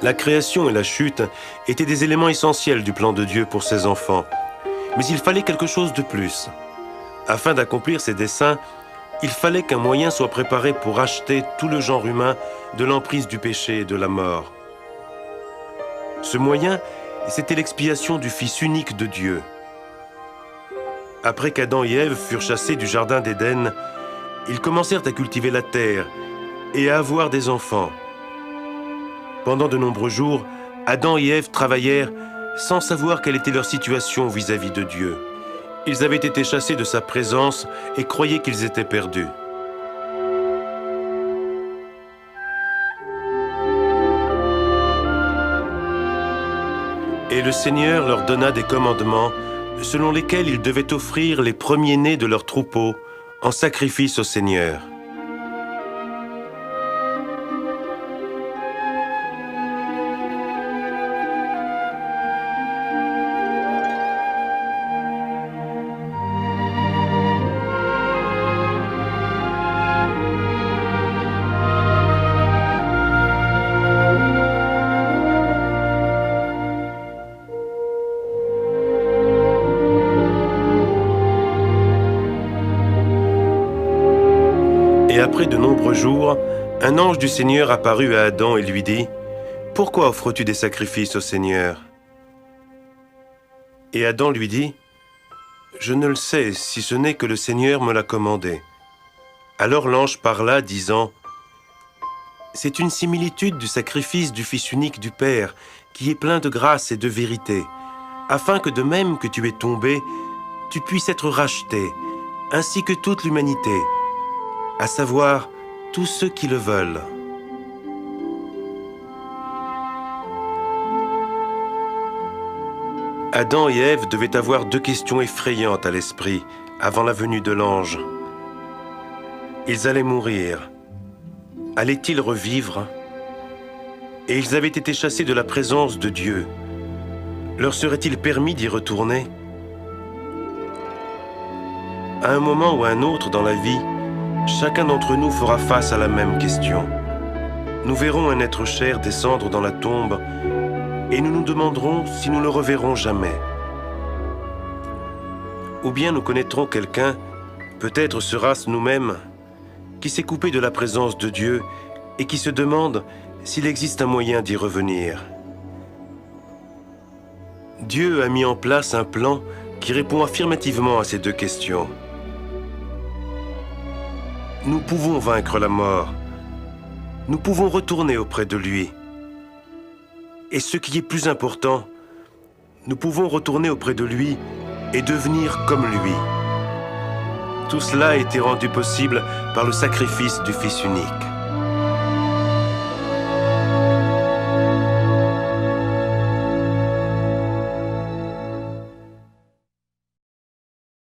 La création et la chute étaient des éléments essentiels du plan de Dieu pour ses enfants. Mais il fallait quelque chose de plus. Afin d'accomplir ses desseins, il fallait qu'un moyen soit préparé pour racheter tout le genre humain de l'emprise du péché et de la mort. Ce moyen, c'était l'expiation du Fils unique de Dieu. Après qu'Adam et Ève furent chassés du jardin d'Éden, ils commencèrent à cultiver la terre et à avoir des enfants. Pendant de nombreux jours, Adam et Ève travaillèrent sans savoir quelle était leur situation vis-à-vis de Dieu. Ils avaient été chassés de sa présence et croyaient qu'ils étaient perdus. Et le Seigneur leur donna des commandements selon lesquels ils devaient offrir les premiers-nés de leurs troupeaux en sacrifice au Seigneur. Et après de nombreux jours, un ange du Seigneur apparut à Adam et lui dit : « Pourquoi offres-tu des sacrifices au Seigneur ?» Et Adam lui dit : « Je ne le sais, si ce n'est que le Seigneur me l'a commandé. » Alors l'ange parla, disant : « C'est une similitude du sacrifice du Fils unique du Père, qui est plein de grâce et de vérité, afin que de même que tu es tombé, tu puisses être racheté, ainsi que toute l'humanité, à savoir tous ceux qui le veulent. » Adam et Ève devaient avoir deux questions effrayantes à l'esprit avant la venue de l'ange. Ils allaient mourir. Allaient-ils revivre? Et ils avaient été chassés de la présence de Dieu. Leur serait-il permis d'y retourner? À un moment ou à un autre dans la vie, chacun d'entre nous fera face à la même question. Nous verrons un être cher descendre dans la tombe et nous nous demanderons si nous le reverrons jamais. Ou bien nous connaîtrons quelqu'un, peut-être sera-ce nous-mêmes, qui s'est coupé de la présence de Dieu et qui se demande s'il existe un moyen d'y revenir. Dieu a mis en place un plan qui répond affirmativement à ces deux questions. Nous pouvons vaincre la mort. Nous pouvons retourner auprès de lui. Et ce qui est plus important, nous pouvons retourner auprès de lui et devenir comme lui. Tout cela a été rendu possible par le sacrifice du Fils unique.